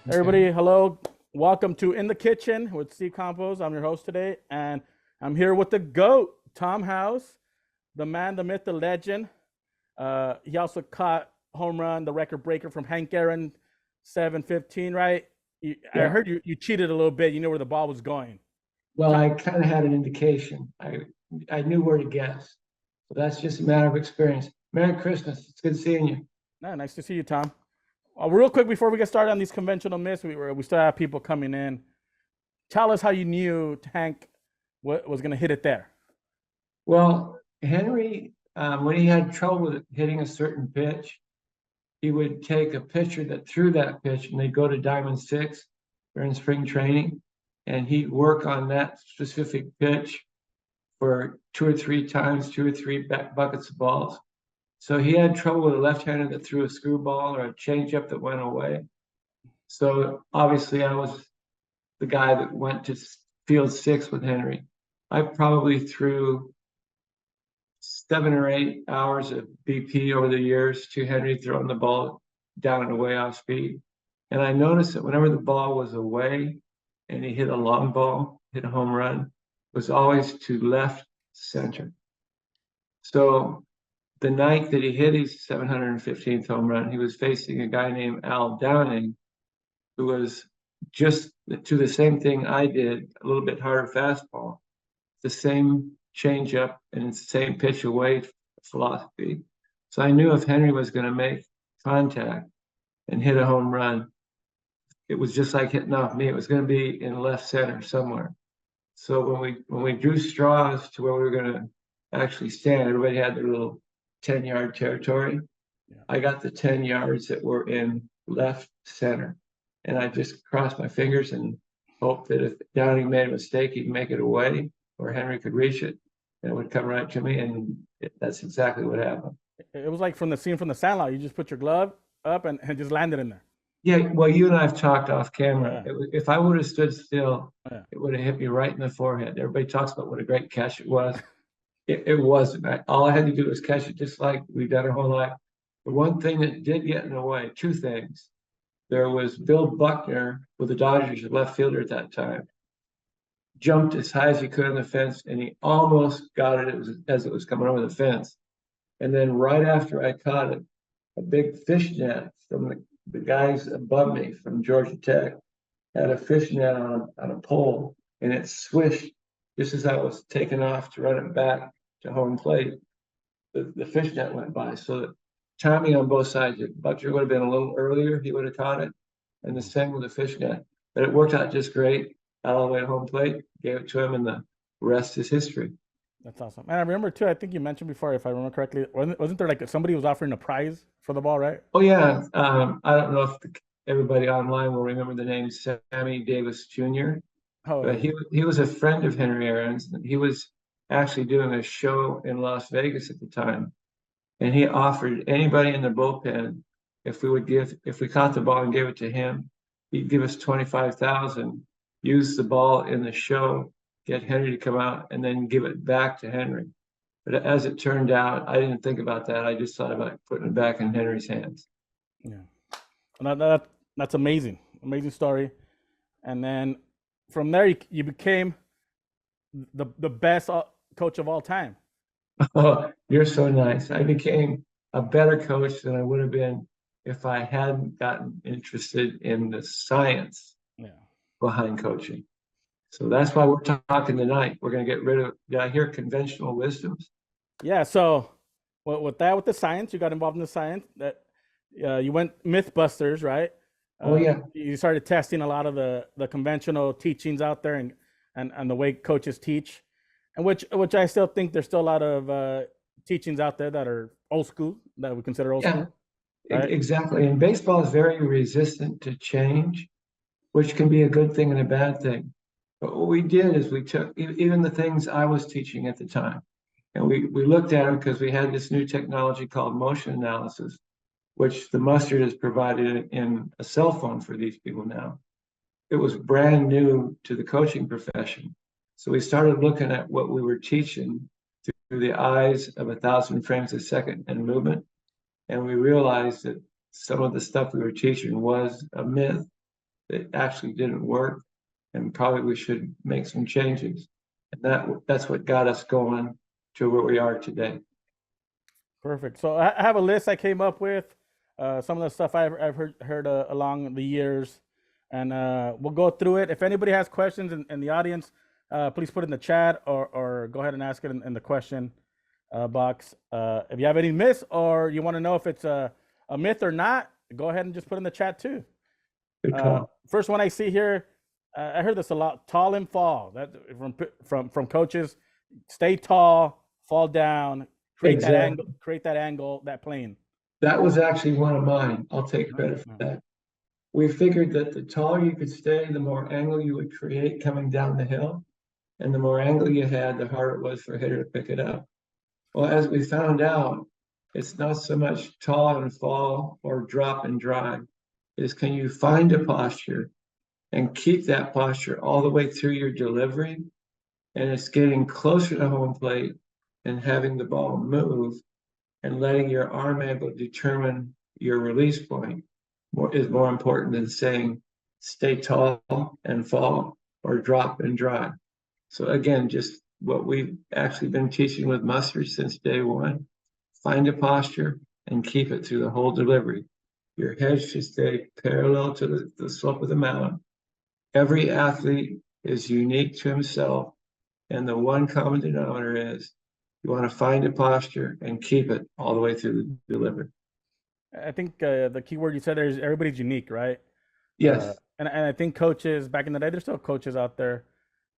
Everybody, hello. Welcome to In the Kitchen with Steve Campos. I'm your host today, and I'm here with the GOAT, Tom House, the man, the myth, the legend. He also caught home run, the record breaker from Hank Aaron, 715, right? I Yeah. heard you cheated a little bit. You knew where the ball was going. Well, I kind of had an indication. I knew where to guess. So that's just a matter of experience. Merry Christmas. It's good seeing you. Nice to see you, Tom. Real quick before we get started on these conventional myths, we still have people coming in. Tell us how you knew Hank was going to hit it there. Well, Henry, when he had trouble with hitting a certain pitch, he would take a pitcher that threw that pitch and they'd go to Diamond Six during spring training, and he'd work on that specific pitch for two or three times, two or three buckets of balls. So he had trouble with a left-hander that threw a screwball or a changeup that went away. So obviously I was the guy that went to field six with Henry. I probably threw 7 or 8 hours of BP over the years to Henry throwing the ball down and away off speed. And I noticed that whenever the ball was away and he hit a long ball, hit a home run, it was always to left center. So the night that he hit his 715th home run, he was facing a guy named Al Downing, who was just to the same thing I did, a little bit harder fastball, the same changeup and the same pitch away philosophy. So I knew if Henry was going to make contact and hit a home run, it was just like hitting off me. It was going to be in left center somewhere. So when we drew straws to where we were going to actually stand, everybody had their little 10-yard territory. Yeah. I got the 10 yards that were in left center. And I just crossed my fingers and hoped that if Downing made a mistake, he'd make it away or Henry could reach it and it would come right to me. And that's exactly what happened. It was like from the scene from The Sandlot. You just put your glove up and just landed in there. Yeah, well, you and I have talked off camera. Yeah. If I would have stood still, it would have hit me right in the forehead. Everybody talks about what a great catch it was. It wasn't. All I had to do was catch it just like we've done our whole life. The one thing that did get in the way, two things. There was Bill Buckner with the Dodgers, left fielder at that time, jumped as high as he could on the fence, and he almost got it as it was coming over the fence. And then right after I caught it, a big fish net from the guys above me from Georgia Tech had a fish net on a pole, and it swished just as I was taking off to run it back to home plate. The fish net went by. So the timing on both sides, if Butcher would have been a little earlier, he would have caught it. And the same with the fish net. But it worked out just great. All the way to home plate, gave it to him, and the rest is history. That's awesome. And I remember too, I think you mentioned before, if I remember correctly, wasn't there like somebody was offering a prize for the ball, right? Oh, yeah. I don't know if everybody online will remember the name Sammy Davis Jr. Oh, but he was a friend of Henry Aaron's. He was actually doing a show in Las Vegas at the time. And he offered anybody in the bullpen, if we caught the ball and gave it to him, he'd give us 25,000, use the ball in the show, get Henry to come out, and then give it back to Henry. But as it turned out, I didn't think about that. I just thought about putting it back in Henry's hands. Yeah, that's amazing. Amazing story. And then from there, you became the best coach of all time. Oh, you're so nice. I became a better coach than I would have been if I hadn't gotten interested in the science behind coaching. So that's why we're talking tonight. We're going to get rid of, did I hear conventional wisdoms? Yeah. So with the science, you got involved in the science. That you went Mythbusters, right? Oh, yeah. You started testing a lot of the conventional teachings out there and the way coaches teach. And which I still think there's still a lot of teachings out there that are old school, that we consider old school. Right? Exactly. And baseball is very resistant to change, which can be a good thing and a bad thing. But what we did is we took even the things I was teaching at the time, and we looked at them because we had this new technology called motion analysis, which the Mustard has provided in a cell phone for these people now. It was brand new to the coaching profession. So we started looking at what we were teaching through the eyes of 1,000 frames a second and movement. And we realized that some of the stuff we were teaching was a myth. that actually didn't work, and probably we should make some changes. And that's what got us going to where we are today. Perfect. So I have a list I came up with, some of the stuff I've heard along the years, and we'll go through it. If anybody has questions in the audience, please put it in the chat or go ahead and ask it in the question box. If you have any myths or you want to know if it's a myth or not, go ahead and just put it in the chat too. Good call. First one I see here, I heard this a lot: tall and fall. That from coaches, stay tall, fall down, create that angle, that plane. That was actually one of mine. I'll take credit for that. We figured that the taller you could stay, the more angle you would create coming down the hill. And the more angle you had, the harder it was for a hitter to pick it up. Well, as we found out, it's not so much tall and fall or drop and drive. Is can you find a posture and keep that posture all the way through your delivery? And it's getting closer to home plate and having the ball move and letting your arm angle determine your release point is more important than saying stay tall and fall or drop and drive. So again, just what we've actually been teaching with Mustard since day one: find a posture and keep it through the whole delivery. Your head should stay parallel to the slope of the mound. Every athlete is unique to himself, and the one common denominator is you want to find a posture and keep it all the way through the delivery. I think the key word you said there is everybody's unique, right? Yes. And I think coaches back in the day, there's still coaches out there.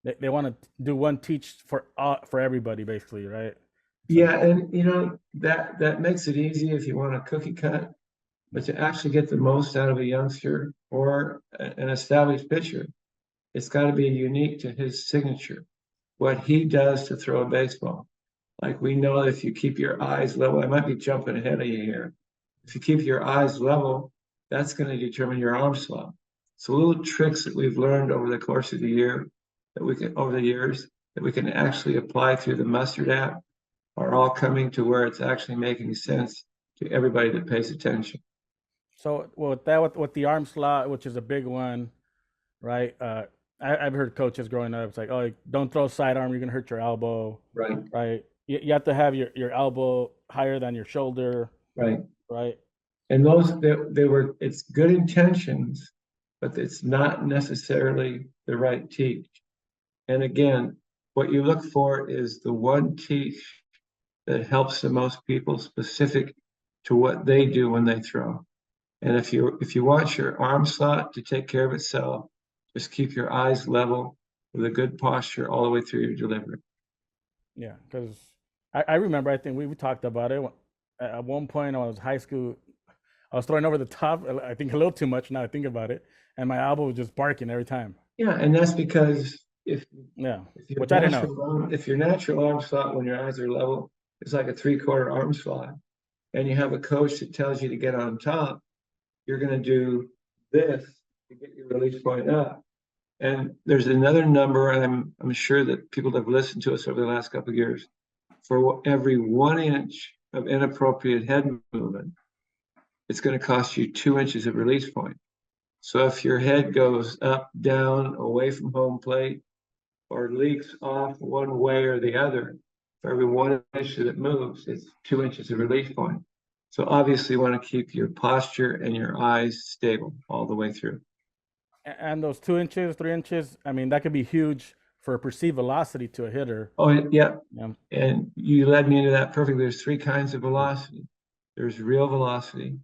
They want to do one teach for everybody, basically, right? Yeah, and that makes it easy if you want a cookie cut, but to actually get the most out of a youngster or an established pitcher, it's got to be unique to his signature, what he does to throw a baseball. Like we know if you keep your eyes level, I might be jumping ahead of you here. If you keep your eyes level, that's going to determine your arm slot. So little tricks that we've learned over the course of the year over the years that we can actually apply through the Mustard app are all coming to where it's actually making sense to everybody that pays attention. So with the arm slot, which is a big one, right? I've heard coaches growing up, it's like, oh, don't throw sidearm, you're gonna hurt your elbow. Right. Right. You have to have your elbow higher than your shoulder. Right. Right. And it's good intentions, but it's not necessarily the right teach. And again, what you look for is the one teach that helps the most people, specific to what they do when they throw. And if you want your arm slot to take care of itself, just keep your eyes level with a good posture all the way through your delivery. Yeah, because I remember, I think we talked about it at one point. When I was in high school, I was throwing over the top, I think a little too much now I think about it, and my elbow was just barking every time. Yeah, and that's because which I didn't know. If your natural arm slot when your eyes are level is like a 3/4 arm slot, and you have a coach that tells you to get on top, you're going to do this to get your release point up. And there's another number, and I'm sure that people have listened to us over the last couple of years. For every 1 inch of inappropriate head movement, it's going to cost you 2 inches of release point. So if your head goes up, down, away from home plate, or leaks off one way or the other, for every 1 inch that it moves, it's 2 inches of release point. So obviously you want to keep your posture and your eyes stable all the way through. And those 2 inches, 3 inches, I mean, that could be huge for perceived velocity to a hitter. Oh, yeah. And you led me into that perfectly. There's 3 kinds of velocity. There's real velocity,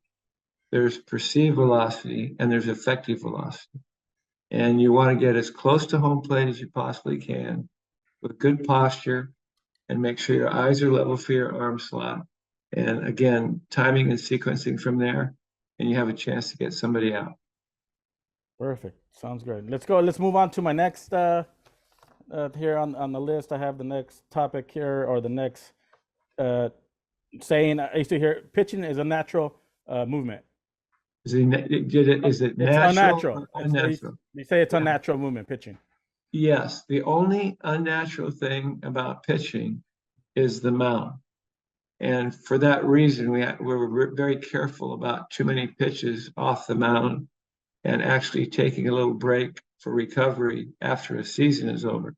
there's perceived velocity, and there's effective velocity. And you want to get as close to home plate as you possibly can with good posture, and make sure your eyes are level for your arm slot. And again, timing and sequencing from there, and you have a chance to get somebody out. Perfect. Sounds good. Let's go. Let's move on to my next here on the list. I have the next topic here, or the next saying. I used to hear pitching is a natural movement. Is it natural? It's unnatural. Unnatural. They say it's unnatural movement, pitching. Yes. The only unnatural thing about pitching is the mound. And for that reason, we're very careful about too many pitches off the mound and actually taking a little break for recovery after a season is over.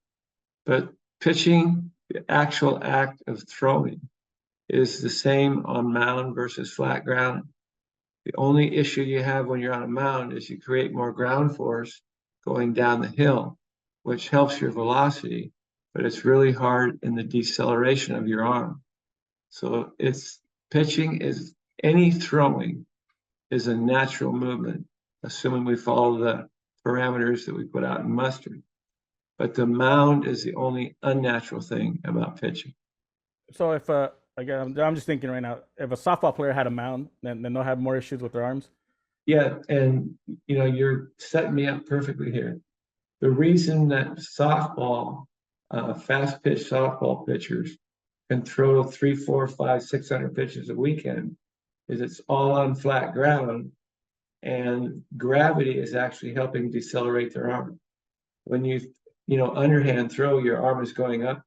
But pitching, the actual act of throwing, is the same on mound versus flat ground. The only issue you have when you're on a mound is you create more ground force going down the hill, which helps your velocity, but it's really hard in the deceleration of your arm. So it's pitching is any throwing is a natural movement, assuming we follow the parameters that we put out in mustard. But the mound is the only unnatural thing about pitching. So if again, I'm just thinking right now, if a softball player had a mound, then they'll have more issues with their arms. Yeah, and you're setting me up perfectly here. The reason that softball, fast pitch softball pitchers can throw 3, 4, 5, 600 pitches a weekend is it's all on flat ground, and gravity is actually helping decelerate their arm. When underhand throw, your arm is going up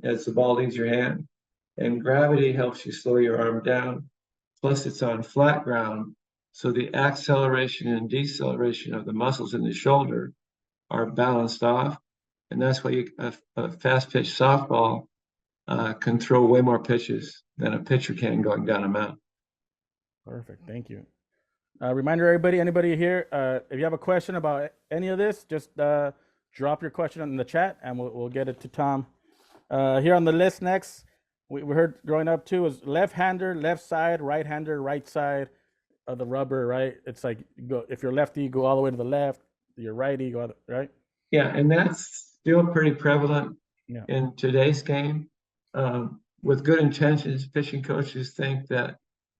as the ball leaves your hand, and gravity helps you slow your arm down. Plus, it's on flat ground, so the acceleration and deceleration of the muscles in the shoulder are balanced off, and that's why a fast pitch softball can throw way more pitches than a pitcher can going down a mound. Perfect. Thank you. Reminder, everybody, anybody here, if you have a question about any of this, just drop your question in the chat, and we'll get it to Tom. Here on the list next, we heard growing up too is left-hander, left side, right-hander, right side of the rubber. Right? It's like if you're lefty, you go all the way to the left. You're righty, go right. Yeah, and that's still pretty prevalent Yeah. in today's game. With good intentions, pitching coaches think that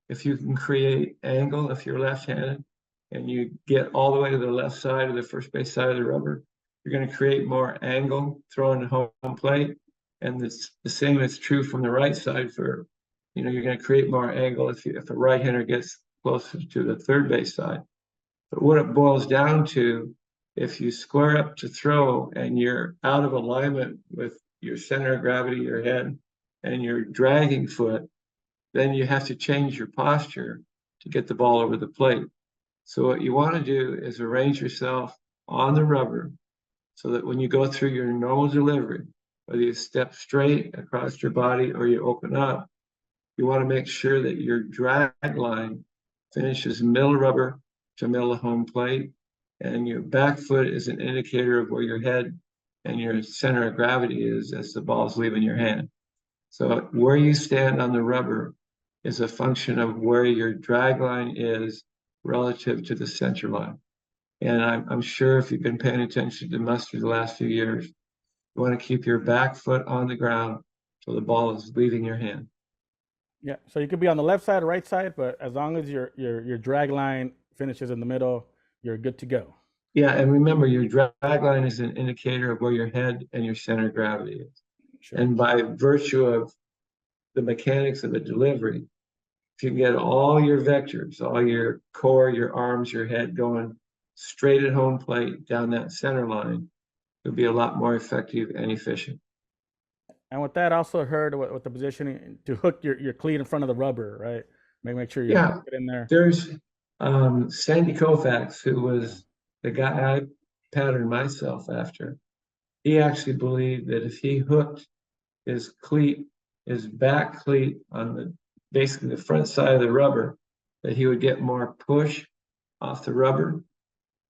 if you can create angle, if you're left-handed, and you get all the way to the left side of the first base side of the rubber, you're going to create more angle throwing to home plate. And it's the same is true from the right side for, you're going to create more angle if a right-hander gets closer to the third base side. But what it boils down to, if you square up to throw and you're out of alignment with your center of gravity, your head, and your dragging foot, then you have to change your posture to get the ball over the plate. So what you want to do is arrange yourself on the rubber so that when you go through your normal delivery, whether you step straight across your body or you open up, you want to make sure that your drag line finishes middle rubber to middle of home plate, and your back foot is an indicator of where your head and your center of gravity is as the ball is leaving your hand. So where you stand on the rubber is a function of where your drag line is relative to the center line. And I'm sure if you've been paying attention to mustard the last few years, you want to keep your back foot on the ground so the ball is leaving your hand. Yeah. So you could be on the left side or right side, but as long as your drag line finishes in the middle, you're good to go. Yeah, and remember, your drag line is an indicator of where your head and your center of gravity is. Sure. And by virtue of the mechanics of the delivery, if you get all your vectors, all your core, your arms, your head going straight at home plate down that center line, it'll be a lot more effective and efficient. And with that, I also heard with the positioning to hook your cleat in front of the rubber, right? Make sure you hook it in there. There's Sandy Koufax, who was the guy I patterned myself after. He actually believed that if he hooked his cleat, his back cleat on basically the front side of the rubber, that he would get more push off the rubber.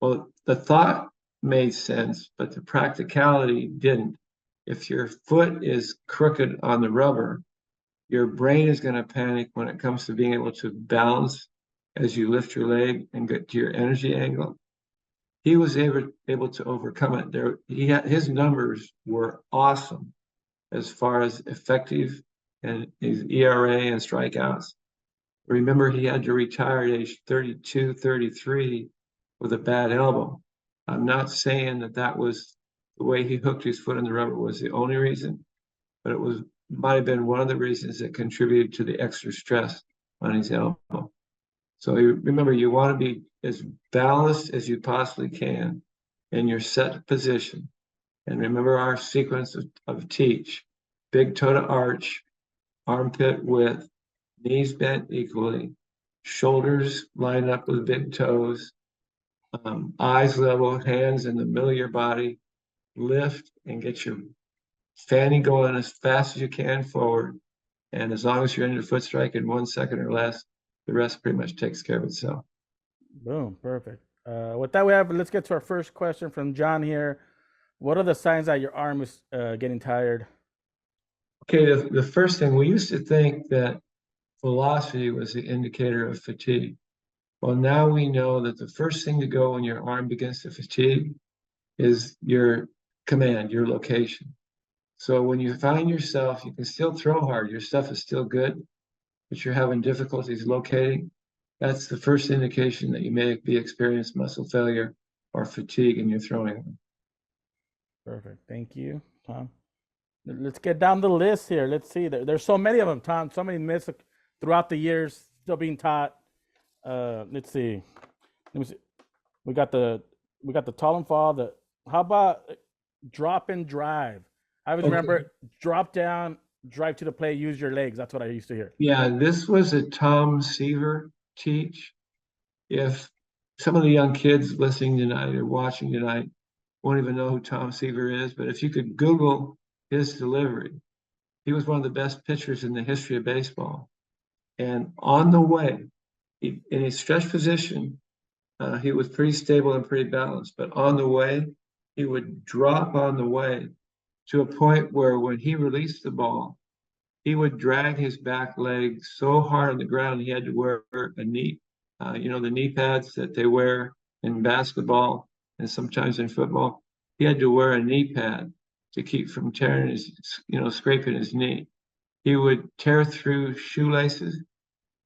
Well, the thought made sense, but the practicality didn't. If your foot is crooked on the rubber, your brain is going to panic when it comes to being able to balance as you lift your leg and get to your energy angle. He was able to overcome it. His numbers were awesome as far as effective and his ERA and strikeouts. Remember, he had to retire at age 32, 33 with a bad elbow. I'm not saying that was the way he hooked his foot in the rubber was the only reason, but it might have been one of the reasons that contributed to the extra stress on his elbow. So remember, you want to be as balanced as you possibly can in your set position. And remember our sequence of teach: big toe to arch, armpit width, knees bent equally, shoulders lined up with big toes, Eyes level, hands in the middle of your body, lift and get your fanny going as fast as you can forward. And as long as you're under foot strike in 1 second or less, the rest pretty much takes care of itself. Boom, perfect. With that, let's get to our first question from John here. What are the signs that your arm is getting tired? Okay, the first thing, we used to think that velocity was the indicator of fatigue. Well, now we know that the first thing to go when your arm begins to fatigue is your command, your location. So when you find yourself, you can still throw hard, your stuff is still good, but you're having difficulties locating, that's the first indication that you may be experiencing muscle failure or fatigue in your throwing. Perfect. Thank you, Tom. Let's get down the list here. Let's see. There's so many of them, Tom. So many myths throughout the years still being taught. Let's see. Let me see. We got the tall and fall. How about drop and drive? I always remember drop down, drive to the plate, use your legs. That's what I used to hear. Yeah, this was a Tom Seaver teach. If some of the young kids listening tonight or watching tonight won't even know who Tom Seaver is, but if you could Google his delivery, he was one of the best pitchers in the history of baseball. And on the way, in a stretch position, he was pretty stable and pretty balanced. But on the way, he would drop on the way to a point where when he released the ball, he would drag his back leg so hard on the ground he had to wear a knee, the knee pads that they wear in basketball and sometimes in football. He had to wear a knee pad to keep from tearing scraping his knee. He would tear through shoelaces.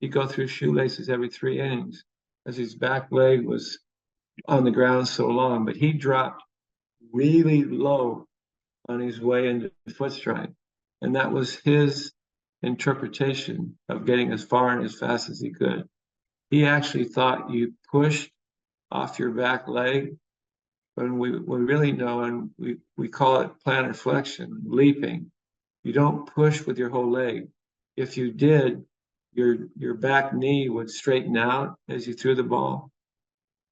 He'd go through shoelaces every 3 innings as his back leg was on the ground so long, but he dropped really low on his way into foot strike. And that was his interpretation of getting as far and as fast as he could. He actually thought you pushed off your back leg, when we really know, and we call it plantar flexion, leaping. You don't push with your whole leg. If you did, your back knee would straighten out as you threw the ball.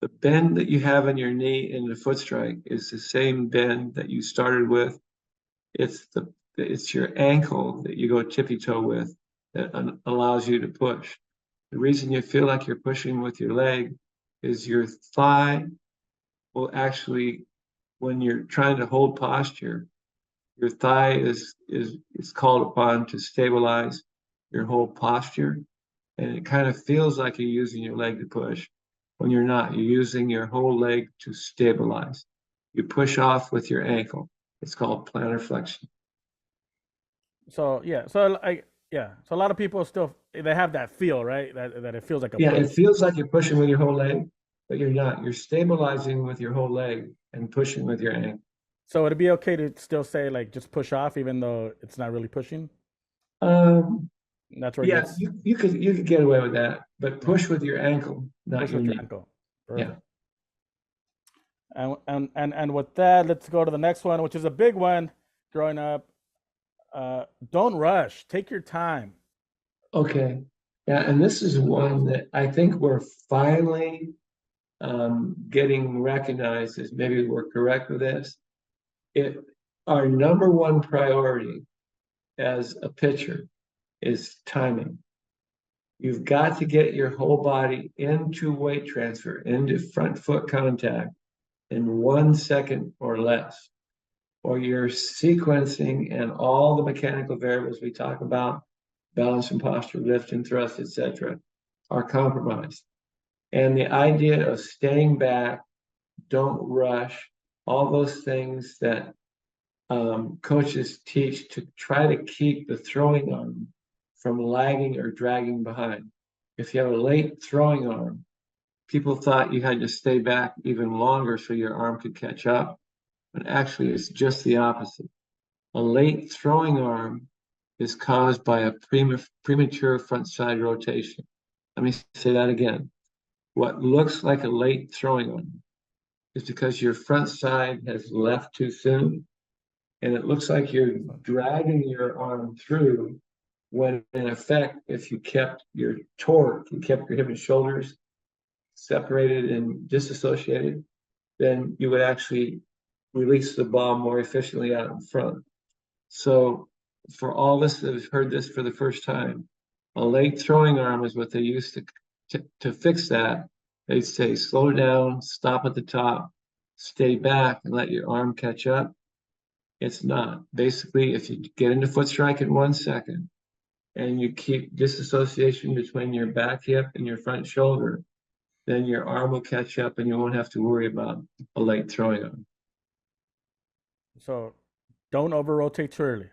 The bend that you have in your knee in the foot strike is the same bend that you started with. It's your ankle that you go tippy toe with that allows you to push. The reason you feel like you're pushing with your leg is your thigh will actually, when you're trying to hold posture, your thigh is called upon to stabilize your whole posture. And it kind of feels like you're using your leg to push when you're not. You're using your whole leg to stabilize. You push off with your ankle. It's called plantar flexion. So so a lot of people still they have that feel, right? That it feels like a Yeah, push. it feels like you're pushing with your whole leg, but you're not. You're stabilizing with your whole leg and pushing with your ankle. So it'd be okay to still say like just push off, even though it's not really pushing. Um, That's where it yeah, gets you could get away with that, but push with your ankle, not push your with your knee. ankle. Yeah. Perfect. And with that, let's go to the next one, which is a big one. Growing up, don't rush. Take your time. Okay. Yeah, and this is one that I think we're finally getting recognized as maybe we're correct with this. Our number one priority as a pitcher is timing. You've got to get your whole body into weight transfer, into front foot contact in 1 second or less, or your sequencing and all the mechanical variables we talk about, balance and posture, lift and thrust, etc., are compromised. And the idea of staying back, don't rush, all those things that coaches teach to try to keep the throwing arm from lagging or dragging behind. If you have a late throwing arm, people thought you had to stay back even longer so your arm could catch up. But actually, it's just the opposite. A late throwing arm is caused by a premature front side rotation. Let me say that again. What looks like a late throwing arm is because your front side has left too soon, and it looks like you're dragging your arm through, when in effect, if you kept your torque, you kept your hip and shoulders separated and disassociated, then you would actually release the ball more efficiently out in front. So for all of us that have heard this for the first time, a late throwing arm is what they use to fix that. They say slow down, stop at the top, stay back, and let your arm catch up. It's not. Basically, if you get into foot strike in 1 second and you keep disassociation between your back hip and your front shoulder, then your arm will catch up and you won't have to worry about a late throwing arm. So don't over rotate too early.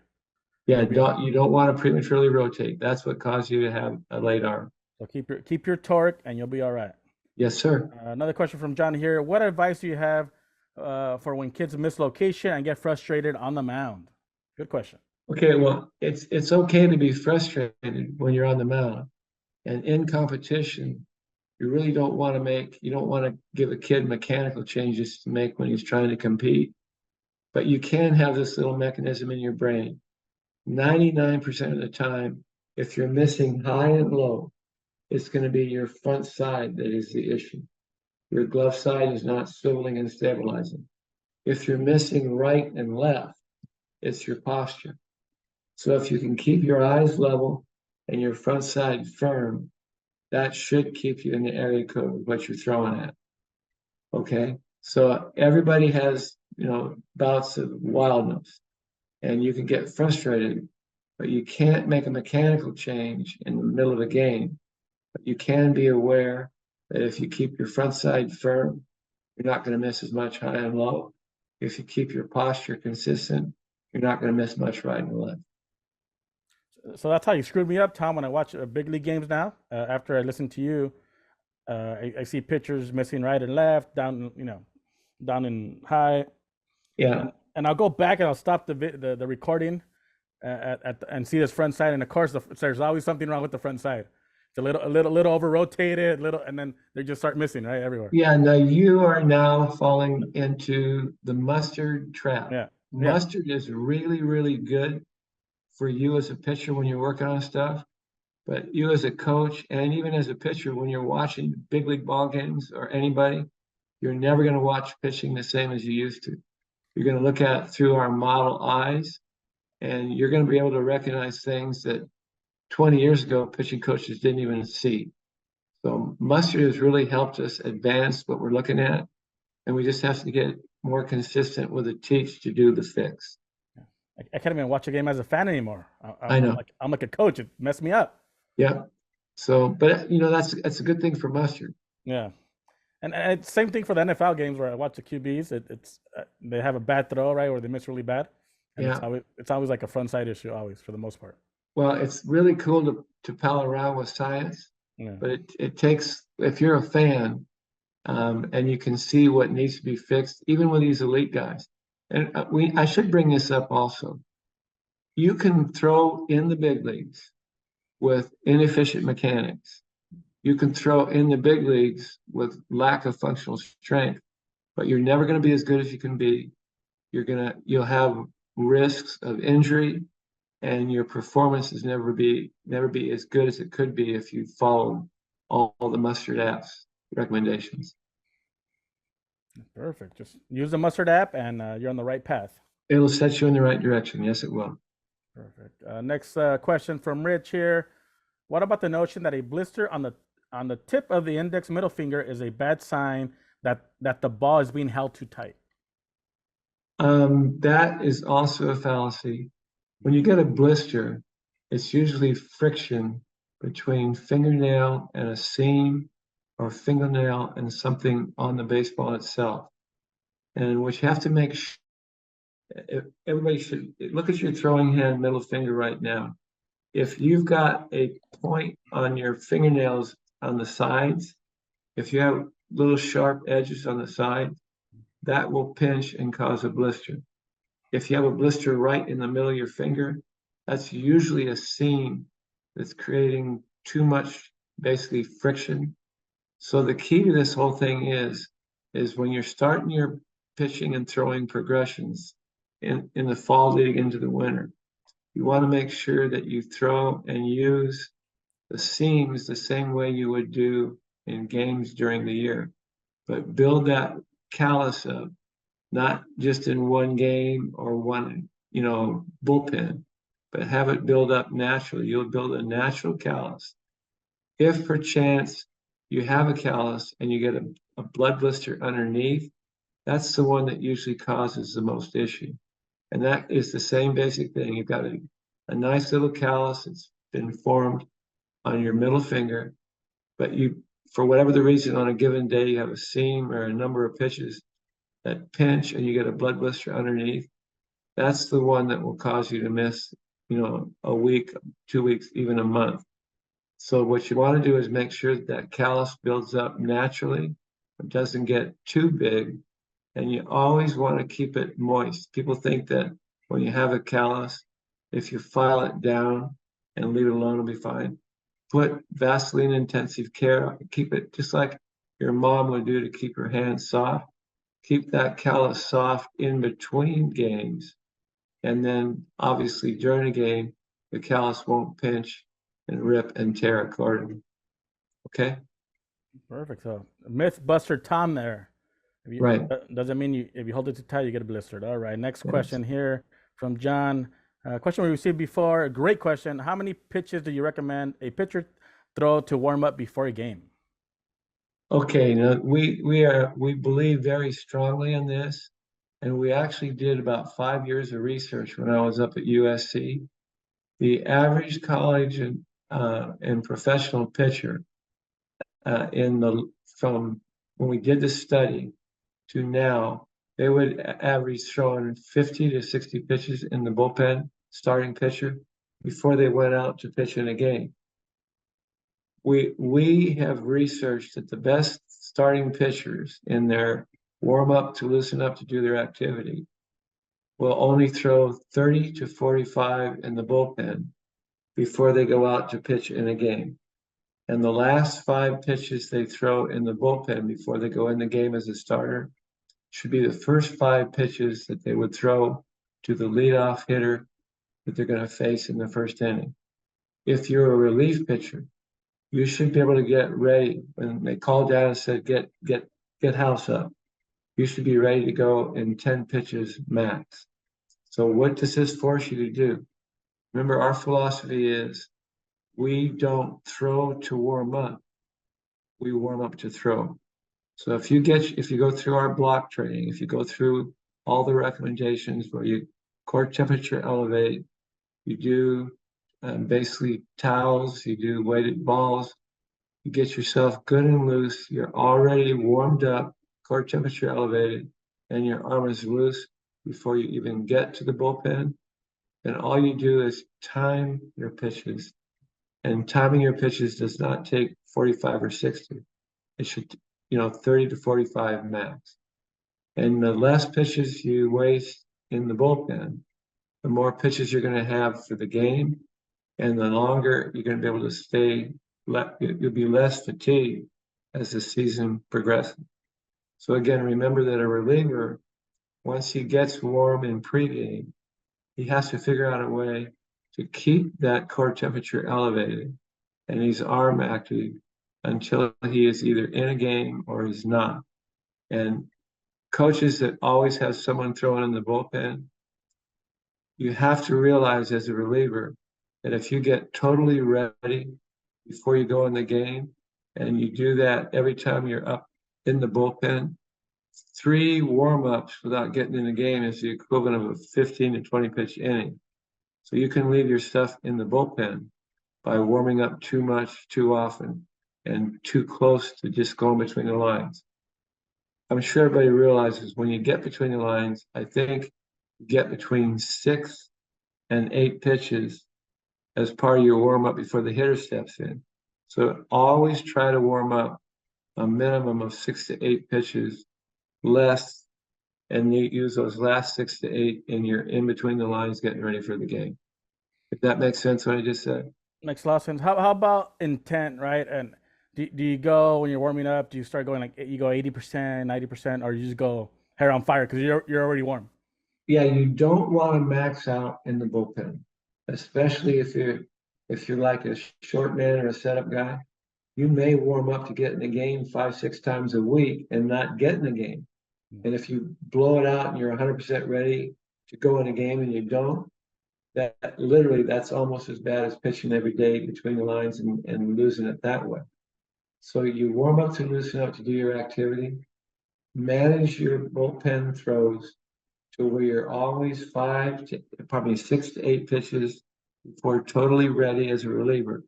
Yeah, you don't want to prematurely rotate. That's what caused you to have a late arm. So keep your torque and you'll be all right. Yes, sir. Another question from John here. What advice do you have for when kids miss location and get frustrated on the mound? Good question. Okay, well, it's okay to be frustrated when you're on the mound. And in competition, you really don't want to give a kid mechanical changes to make when he's trying to compete. But you can have this little mechanism in your brain. 99% of the time, if you're missing high and low, it's going to be your front side that is the issue. Your glove side is not swiveling and stabilizing. If you're missing right and left, it's your posture. So if you can keep your eyes level and your front side firm, that should keep you in the area code of what you're throwing at. Okay? So everybody has, bouts of wildness, and you can get frustrated, but you can't make a mechanical change in the middle of a game. But you can be aware that if you keep your front side firm, you're not going to miss as much high and low. If you keep your posture consistent, you're not going to miss much right and left. So that's how you screwed me up, Tom. When I watch big league games now, after I listen to you, I see pitchers missing right and left, down in high. Yeah. And I'll go back and I'll stop the recording and see this front side. And of course, there's always something wrong with the front side. It's a little over rotated, and then they just start missing right everywhere. Yeah. Now you are now falling into the mustard trap. Yeah. Mustard is really, really good for you as a pitcher when you're working on stuff, but you as a coach and even as a pitcher, when you're watching big league ball games or anybody, you're never going to watch pitching the same as you used to. You're going to look at it through our model eyes, and you're going to be able to recognize things that 20 years ago pitching coaches didn't even see. So mustard has really helped us advance what we're looking at, and we just have to get more consistent with the teach to do the fix. I can't even watch a game as a fan anymore. I know. I'm like a coach. It messed me up. Yeah. So, but that's a good thing for mustard. Yeah. And it's same thing for the NFL games where I watch the QBs. It's they have a bad throw, right, or they miss really bad. And yeah. It's always like a front side issue, always, for the most part. Well, it's really cool to pal around with science, but it takes, if you're a fan, and you can see what needs to be fixed, even with these elite guys. And I should bring this up also. You can throw in the big leagues with inefficient mechanics. You can throw in the big leagues with lack of functional strength, but you're never going to be as good as you can be. You'll have risks of injury, and your performance is never be as good as it could be if you followed all the mustard app's recommendations. Perfect. Just use the mustard app, and you're on the right path. It'll set you in the right direction. Yes, it will. Perfect. Next question from Rich here. What about the notion that a blister on the tip of the index middle finger is a bad sign that the ball is being held too tight? That is also a fallacy. When you get a blister, it's usually friction between fingernail and a seam, or fingernail and something on the baseball itself. And what you have to make sure, everybody should look at your throwing hand middle finger right now. If you've got a point on your fingernails on the sides, if you have little sharp edges on the side, that will pinch and cause a blister. If you have a blister right in the middle of your finger, that's usually a seam that's creating too much, basically, friction. So the key to this whole thing is when you're starting your pitching and throwing progressions in the fall leading into the winter, you want to make sure that you throw and use the seams the same way you would do in games during the year. But build that callus up, not just in one game or one, bullpen, but have it build up naturally. You'll build a natural callus. If perchance you have a callus and you get a blood blister underneath, that's the one that usually causes the most issue. And that is the same basic thing. You've got a nice little callus that's been formed on your middle finger, but you, for whatever the reason, on a given day, you have a seam or a number of pitches that pinch and you get a blood blister underneath. That's the one that will cause you to miss, a week, 2 weeks, even a month. So what you want to do is make sure that callus builds up naturally. It doesn't get too big. And you always want to keep it moist. People think that when you have a callus, if you file it down and leave it alone, it'll be fine. Put Vaseline intensive care. Keep it just like your mom would do to keep her hands soft. Keep that callus soft in between games. And then obviously during a game, the callus won't pinch and rip and tear accordingly. Okay? Perfect. So Mythbuster Tom there. Right. Doesn't mean if you hold it too tight, you get blistered. All right. Next question here from John. Question we received before. A great question. How many pitches do you recommend a pitcher throw to warm up before a game? Okay. Now we believe very strongly in this, and we actually did about 5 years of research when I was up at USC. The average college and professional pitcher from when we did the study to now, they would average throwing 50 to 60 pitches in the bullpen, starting pitcher, before they went out to pitch in a game. We have researched that the best starting pitchers in their warm up to loosen up to do their activity will only throw 30 to 45 in the bullpen before they go out to pitch in a game. And the last 5 pitches they throw in the bullpen before they go in the game as a starter should be the first 5 pitches that they would throw to the leadoff hitter that they're going to face in the first inning. If you're a relief pitcher, you should be able to get ready when they call down and said, get house up. You should be ready to go in 10 pitches max. So what does this force you to do? Remember, our philosophy is we don't throw to warm up. We warm up to throw. So if you go through our block training, if you go through all the recommendations where you core temperature elevate, you do basically towels, you do weighted balls, you get yourself good and loose, you're already warmed up, core temperature elevated, and your arm is loose before you even get to the bullpen. And all you do is time your pitches. And timing your pitches does not take 45 or 60. It should, 30 to 45 max. And the less pitches you waste in the bullpen, the more pitches you're going to have for the game, and the longer you're going to be able to stay. You'll be less fatigued as the season progresses. So again, remember that a reliever, once he gets warm in pregame, he has to figure out a way to keep that core temperature elevated and his arm active until he is either in a game or is not. And coaches that always have someone throwing in the bullpen, you have to realize as a reliever that if you get totally ready before you go in the game, and you do that every time you're up in the bullpen, 3 warm-ups without getting in the game is the equivalent of a 15 to 20 pitch inning. So you can leave your stuff in the bullpen by warming up too much, too often, and too close to just going between the lines. I'm sure everybody realizes when you get between the lines, I think you get between 6 and 8 pitches as part of your warm up before the hitter steps in. So always try to warm up a minimum of 6 to 8 pitches less, and you use those last 6 to 8 in your in between the lines getting ready for the game. If that makes sense what I just said. Makes a lot of sense. How about intent, right? And do you go when you're warming up? Do you start going like you go 80%, 90%, or you just go hair on fire because you're already warm? Yeah, you don't want to max out in the bullpen, especially if you're like a short man or a setup guy. you may warm up to get in a game 5, 6 times a week and not get in a game. And if you blow it out and you're 100% ready to go in a game and you don't, that literally that's almost as bad as pitching every day between the lines and losing it that way. So you warm up to loosen up to do your activity, manage your bullpen throws to where you're always 6 to 8 pitches before totally ready as a reliever.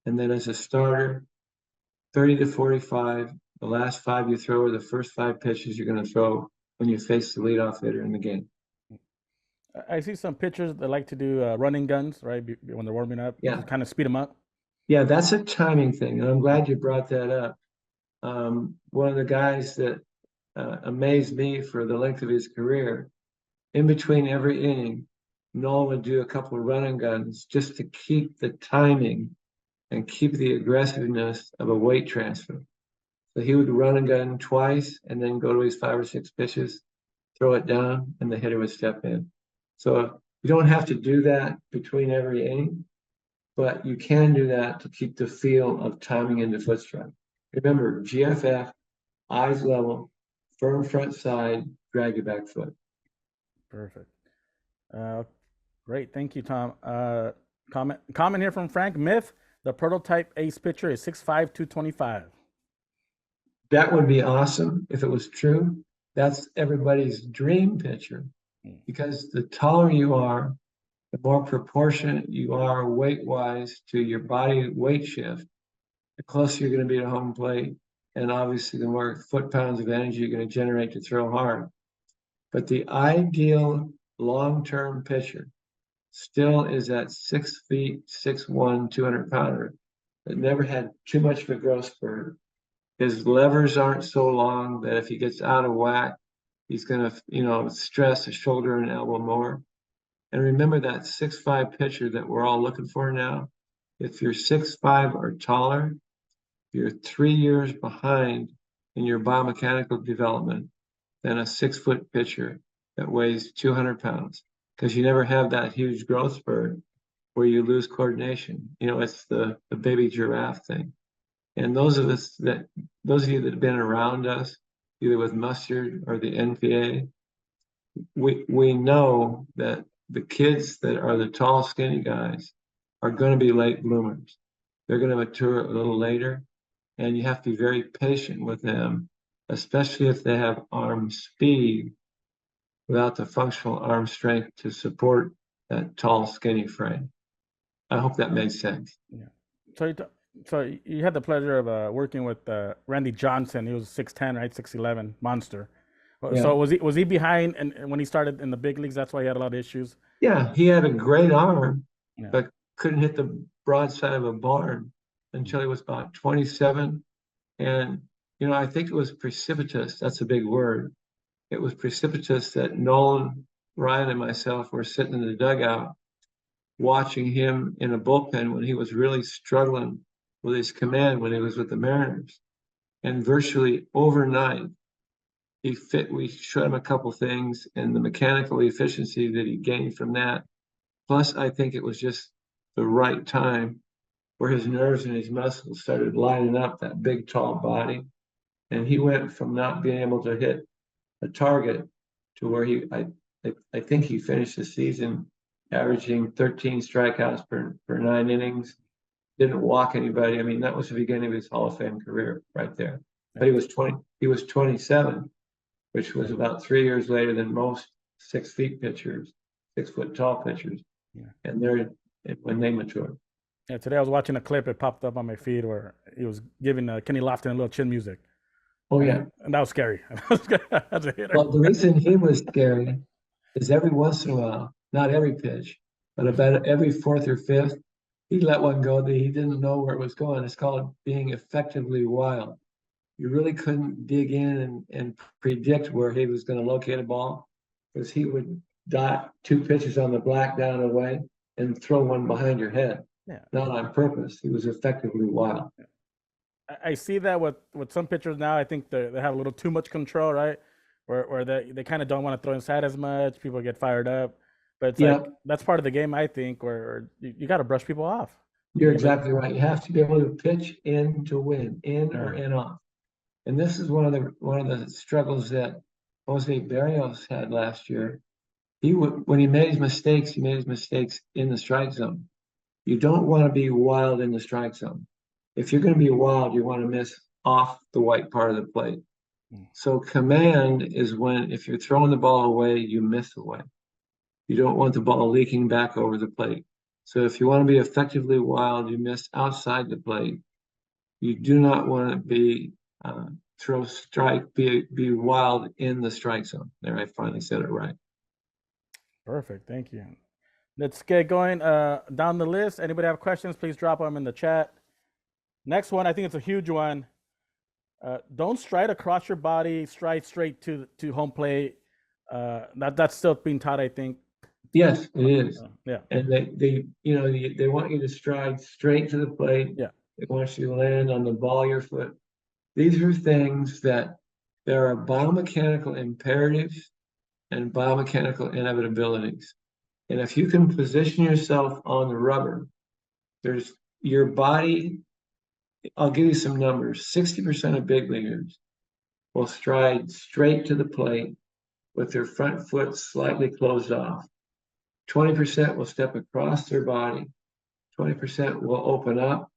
And then as a starter, 30 to 45, the last 5 you throw are the first 5 pitches you're going to throw when you face the leadoff hitter in the game. I see some pitchers that like to do running guns, right? When they're warming up, Yeah. to kind of speed them up. Yeah, that's a timing thing. And I'm glad you brought that up. One of the guys that amazed me for the length of his career, in between every inning, Noel would do a couple of running guns just to keep the timing and keep the aggressiveness of a weight transfer. So he would run a gun twice and then go to his 5 or 6 pitches, throw it down, and the hitter would step in. So you don't have to do that between every inning, but you can do that to keep the feel of timing into foot strike. Remember, GFF, eyes level, firm front side, drag your back foot. Perfect. Great. Thank you, Tom. Comment here from Frank. Myth, the prototype ace pitcher is 6'5", 225. That would be awesome if it was true. That's everybody's dream pitcher, because the taller you are, the more proportionate you are weight-wise to your body weight shift, the closer you're going to be to home plate, and obviously the more foot-pounds of energy you're going to generate to throw hard. But the ideal long-term pitcher still is that 6 feet, 6'1", 200-pounder that never had too much of a growth spurt. His levers aren't so long that if he gets out of whack, he's going to, stress a shoulder and elbow more. And remember that 6'5" pitcher that we're all looking for now. If you're 6'5" or taller, you're 3 years behind in your biomechanical development than a 6-foot pitcher that weighs 200 pounds, because you never have that huge growth spurt where you lose coordination. It's the baby giraffe thing. And those of you that have been around us, either with Mustard or the NPA, we know that the kids that are the tall, skinny guys are going to be late bloomers. They're going to mature a little later, and you have to be very patient with them, especially if they have arm speed without the functional arm strength to support that tall, skinny frame. I hope that made sense. Yeah. So you had the pleasure of working with Randy Johnson. He was 6'10", right? 6'11", monster. Yeah. So was he behind and when he started in the big leagues? That's why he had a lot of issues. Yeah, he had a great arm, but couldn't hit the broadside of a barn until he was about 27. And I think it was precipitous. That's a big word. It was precipitous that Nolan, Ryan, and myself were sitting in the dugout watching him in a bullpen when he was really struggling with his command when he was with the Mariners. And virtually overnight, we showed him a couple things, and the mechanical efficiency that he gained from that. Plus, I think it was just the right time where his nerves and his muscles started lining up that big, tall body. And he went from not being able to hit a target to where I think he finished the season averaging 13 strikeouts per 9 innings, didn't walk anybody. I mean, that was the beginning of his Hall of Fame career right there. But he was 27, which was about 3 years later than most 6 feet pitchers, 6 foot tall pitchers. Yeah. And they're when they mature. Yeah, today I was watching a clip. It popped up on my feed where he was giving Kenny Lofton a little chin music. Oh, yeah. And that was scary. As a hitter. Well, the reason he was scary is every once in a while, not every pitch, but about every 4th or 5th, he let one go that he didn't know where it was going. It's called being effectively wild. You really couldn't dig in and predict where he was going to locate a ball, because he would dot 2 pitches on the black down away and throw one behind your head. Yeah. Not on purpose. He was effectively wild. I see that with some pitchers now. I think they have a little too much control, right? Where they kind of don't want to throw inside as much. People get fired up. But it's like that's part of the game, I think, where you got to brush people off. You're exactly right. You have to be able to pitch in to win, in or in off. And this is one of the struggles that Jose Barrios had last year. When he made his mistakes, in the strike zone. You don't want to be wild in the strike zone. If you're going to be wild, you want to miss off the white part of the plate. So command is when, if you're throwing the ball away, you miss away. You don't want the ball leaking back over the plate. So if you want to be effectively wild, you miss outside the plate. You do not want to be be wild in the strike zone. There, I finally said it right. Perfect. Thank you. Let's get going down the list. Anybody have questions? Please drop them in the chat. Next one, I think it's a huge one. Don't stride across your body. Stride straight to home plate. That's still being taught, I think. Yes, it is. Yeah. And they want you to stride straight to the plate. Yeah. They want you to land on the ball of your foot. These are things that there are biomechanical imperatives and biomechanical inevitabilities. And if you can position yourself on the rubber, there's your body. I'll give you some numbers. 60% of big leaguers will stride straight to the plate with their front foot slightly closed off. 20% will step across their body. 20% will open up,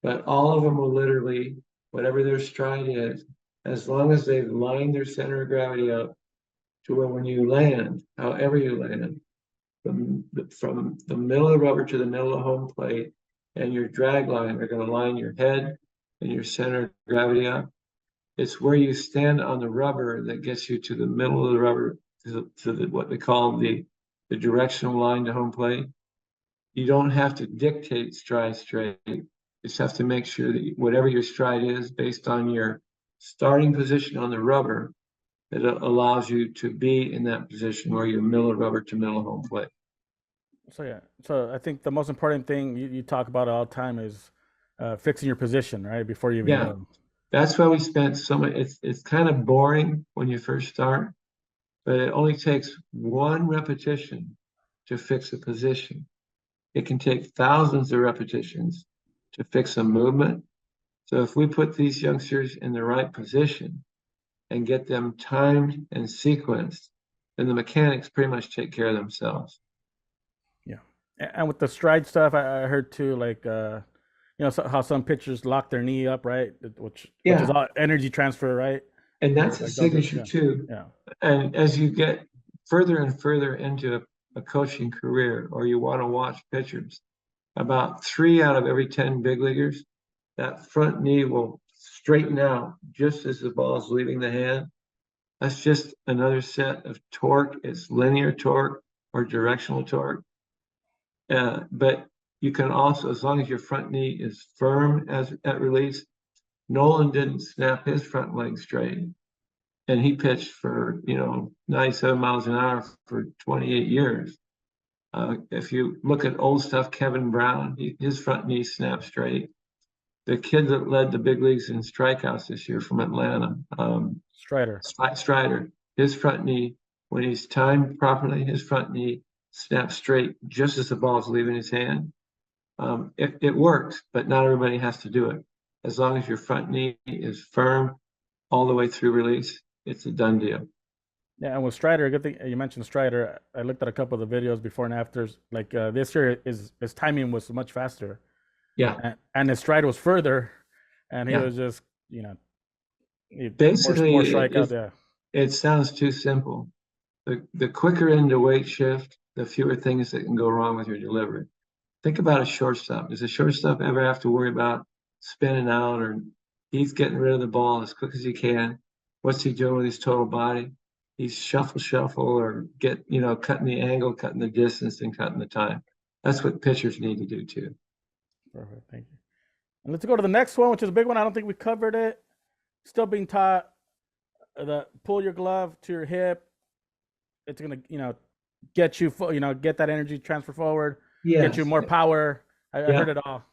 but all of them will literally, whatever their stride is, as long as they've lined their center of gravity up to where when you land, however you land, from the middle of the rubber to the middle of home plate, and your drag line are going to line your head and your center of gravity up. It's where you stand on the rubber that gets you to the middle of the rubber, to what they call the directional line to home plate. You don't have to dictate stride straight. You just have to make sure that whatever your stride is, based on your starting position on the rubber, that it allows you to be in that position where you're middle of rubber to middle of home plate. So yeah, so I think the most important thing you talk about all the time is fixing your position, right, before you even go. That's why we spent so much. It's kind of boring when you first start, but it only takes one repetition to fix a position. It can take thousands of repetitions to fix a movement. So if we put these youngsters in the right position and get them timed and sequenced, then the mechanics pretty much take care of themselves. Yeah, and with the stride stuff, I heard too, like how some pitchers lock their knee up, right? Which is all energy transfer, right? And that's a signature too. Yeah. And as you get further and further into a coaching career, or you want to watch pitchers, about 3 out of every 10 big leaguers, that front knee will straighten out just as the ball is leaving the hand. That's just another set of torque. It's linear torque or directional torque. But you can also, as long as your front knee is firm at release. Nolan didn't snap his front leg straight, and he pitched for 97 miles an hour for 28 years. If you look at old stuff, Kevin Brown, his front knee snapped straight. The kid that led the big leagues in strikeouts this year from Atlanta, Strider, his front knee, when he's timed properly, his front knee snaps straight just as the ball is leaving his hand. It works, but not everybody has to do it. As long as your front knee is firm all the way through release, it's a done deal. Yeah, and with Strider, good thing you mentioned Strider. I looked at a couple of the videos before and afters. Like this year, his timing was much faster. Yeah, and his stride was further, and he was just basically more strikeout. Yeah, it sounds too simple. The quicker into weight shift, the fewer things that can go wrong with your delivery. Think about a shortstop. Does a shortstop ever have to worry about spinning out, or he's getting rid of the ball as quick as he can? What's he doing with his total body? He's shuffle, or cutting the angle, cutting the distance, and cutting the time. That's what pitchers need to do too. Perfect. Thank you. And let's go to the next one, which is a big one. I don't think we covered it. Still being taught that pull your glove to your hip. It's gonna, get you, get that energy transfer forward. Yes. Get you more power. I heard it all.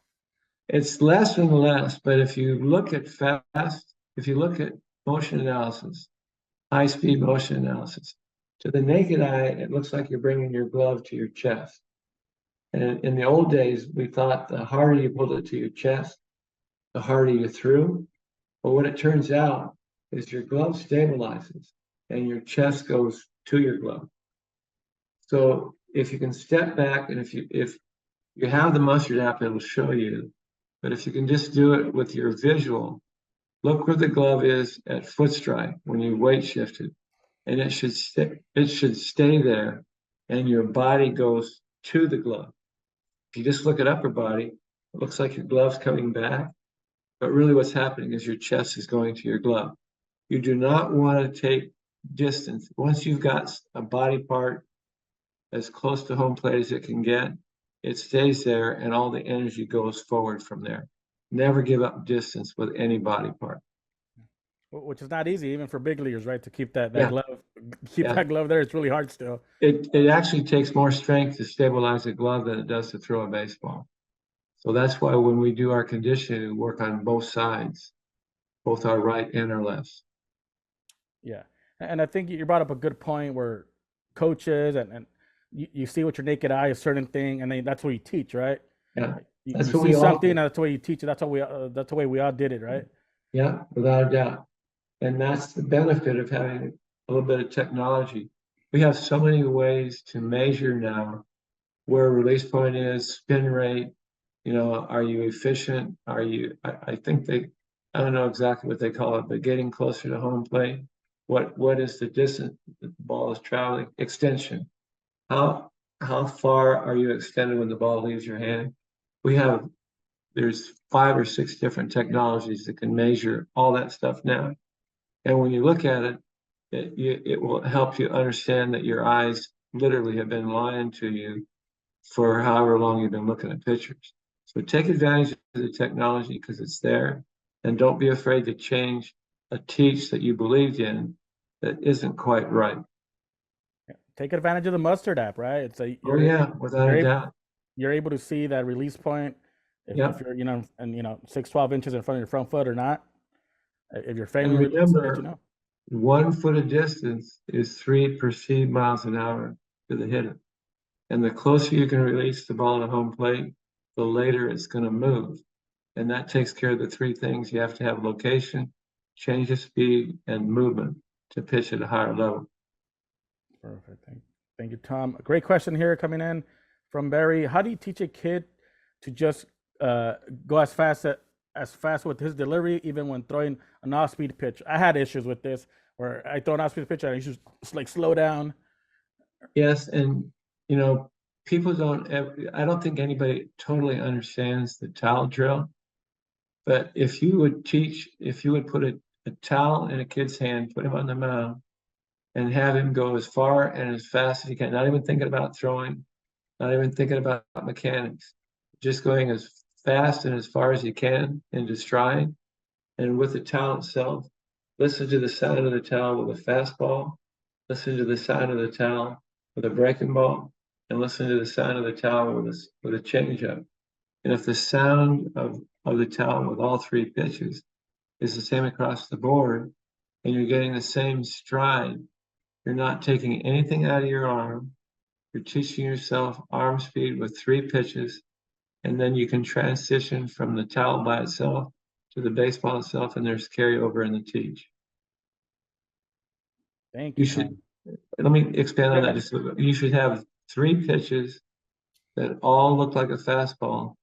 It's less and less, but if you look at motion analysis, high-speed motion analysis, to the naked eye, it looks like you're bringing your glove to your chest. And in the old days, we thought the harder you pulled it to your chest, the harder you threw. But what it turns out is your glove stabilizes and your chest goes to your glove. So if you can step back, and if you have the mustard app, it'll show you. But if you can just do it with your visual, look where the glove is at foot strike when you weight shifted, and it should stay there, and your body goes to the glove. If you just look at upper body, it looks like your glove's coming back, but really what's happening is your chest is going to your glove. You do not want to take distance. Once you've got a body part as close to home plate as it can get, it stays there and all the energy goes forward from there. Never give up distance with any body part. Which is not easy, even for big leaguers, right? To keep that Yeah, glove, keep yeah. that glove there. It's really hard still. It actually takes more strength to stabilize a glove than it does to throw a baseball. So that's why when we do our conditioning, we work on both sides, both our right and our left. Yeah, and I think you brought up a good point where coaches and you see with your naked eye a certain thing, and then that's what you teach, right? Yeah, You that's what see we all something, do. and that's the way you teach it. That's the way we all did it, right? Yeah, without a doubt. And that's the benefit of having a little bit of technology. We have so many ways to measure now where release point is, spin rate, are you efficient? I think I don't know exactly what they call it, but getting closer to home plate. What is the distance that the ball is traveling? Extension. How how far are you extended when the ball leaves your hand? We have there's 5 or 6 different technologies that can measure all that stuff now. And when you look at it, it will help you understand that your eyes literally have been lying to you for however long you've been looking at pictures. So take advantage of the technology because it's there, and don't be afraid to change a teach that you believed in that isn't quite right. Yeah. Take advantage of the mustard app, right? It's a Oh yeah, without you're a able doubt. you're able to see that release point if Yep. you're and 6-12 inches in front of your front foot or not. If you're And framing release, remember, 1 foot of distance is 3 perceived miles an hour to the hitter. And the closer you can release the ball to home plate, the later it's going to move. And that takes care of the 3 things. You have to have location, change of speed, and movement to pitch at a higher level. Perfect. Thank you, Tom. A great question here coming in from Barry. How do you teach a kid to just go as fast with his delivery, even when throwing an off-speed pitch? I had issues with this where I throw an off-speed pitch and I used to like slow down. Yes, and people don't I don't think anybody totally understands the towel drill. But if you would put a towel in a kid's hand, put him on the mound, and have him go as far and as fast as he can, not even thinking about throwing, not even thinking about mechanics, just going as fast and as far as you can into stride. And with the towel itself, listen to the sound of the towel with a fastball, listen to the sound of the towel with a breaking ball, and listen to the sound of the towel with a changeup. And if the sound of the towel with all 3 pitches is the same across the board, and you're getting the same stride, you're not taking anything out of your arm. You're teaching yourself arm speed with 3 pitches, and then you can transition from the towel by itself to the baseball itself, and there's carryover in the teach. Thank you, You should, Tom. let me expand on Go that ahead. just a little bit. You should have 3 pitches that all look like a fastball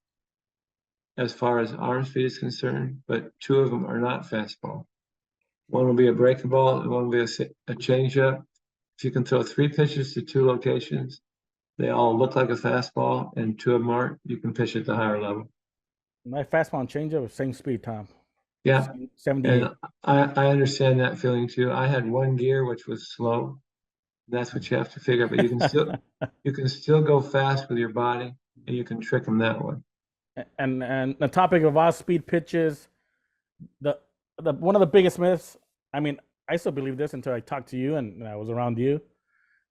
as far as arm speed is concerned, but 2 of them are not fastball. One will be a breaking ball, and one will be a changeup. If you can throw 3 pitches to 2 locations, they all look like a fastball, and 2 of them aren't, you can pitch at the higher level. My fastball and changeup was same speed, Tom. Yeah, 78. and I understand that feeling too. I had 1 gear which was slow. That's what you have to figure out, but you can still go fast with your body, and you can trick them that way. And the topic of off-speed pitches, the one of the biggest myths. I mean, I still believe this until I talked to you and I was around you.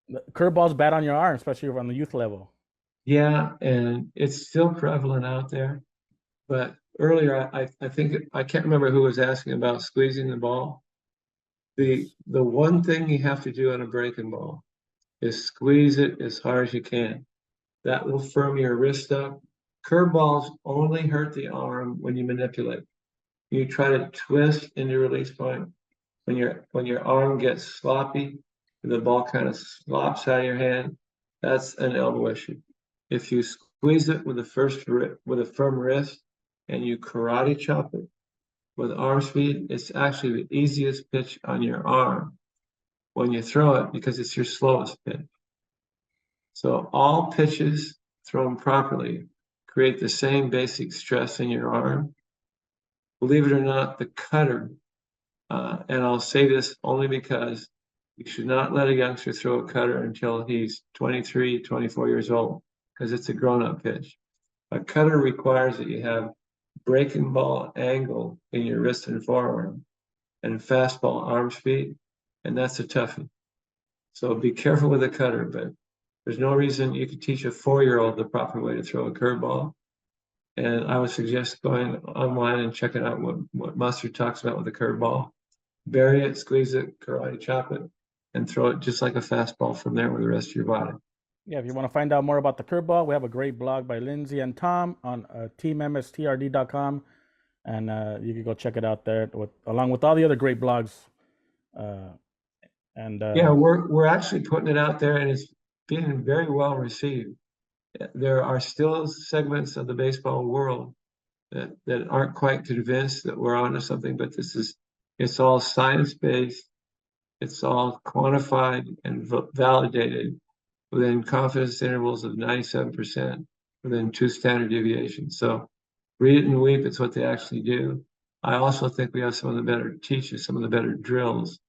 The curveball's bad on your arm, especially on the youth level. Yeah, and it's still prevalent out there. But earlier, I think I can't remember who was asking about squeezing the ball. The one thing you have to do on a breaking ball is squeeze it as hard as you can. That will firm your wrist up. Curveballs only hurt the arm when you manipulate. You try to twist into release point when your arm gets sloppy, the ball kind of slops out of your hand. That's an elbow issue. If you squeeze it with with a firm wrist and you karate chop it with arm speed, it's actually the easiest pitch on your arm when you throw it because it's your slowest pitch. So all pitches thrown properly create the same basic stress in your arm. Believe it or not, the cutter, and I'll say this only because you should not let a youngster throw a cutter until he's 23, 24 years old, because it's a grown-up pitch. A cutter requires that you have breaking ball angle in your wrist and forearm and fastball arm speed, and that's a toughie. So be careful with a cutter, but there's no reason you could teach a 4-year-old the proper way to throw a curveball. And I would suggest going online and checking out what Mustard talks about with a curveball. Bury it, squeeze it, karate chop it, and throw it just like a fastball from there with the rest of your body. Yeah, if you want to find out more about the curveball, we have a great blog by Lindsay and Tom on teammstrd.com, and you can go check it out there along with all the other great blogs. Yeah, we're actually putting it out there, and it's being very well received. There are still segments of the baseball world that aren't quite convinced that we're onto something, but it's all science-based, it's all quantified and validated within confidence intervals of 97% within 2 standard deviations. So read it and weep, it's what they actually do. I also think we have some of the better teachers, some of the better drills,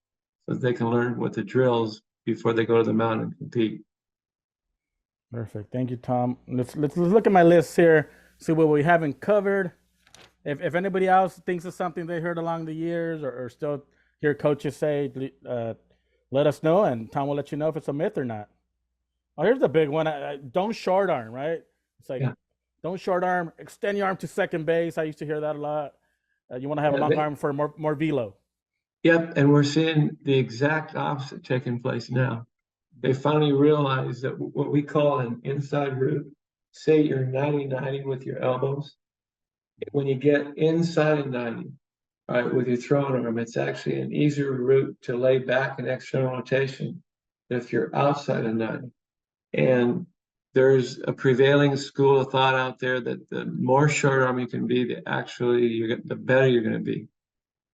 so that they can learn what the drills before they go to the mound and compete. Perfect. Thank you, Tom. Let's look at my list here, see what we haven't covered. If anybody else thinks of something they heard along the years or still hear coaches say, let us know, and Tom will let you know if it's a myth or not. Oh, here's the big one. Don't short arm, right? It's like, don't short arm, extend your arm to second base. I used to hear that a lot. You want to have a long arm for more velo. Yep, and we're seeing the exact opposite taking place now. They finally realized that what we call an inside route, say you're 90-90 with your elbows, when you get inside 90, right, with your throwing arm, it's actually an easier route to lay back an external rotation than if you're outside of 90. And there's a prevailing school of thought out there that the more short arm you can be, the better you're going to be.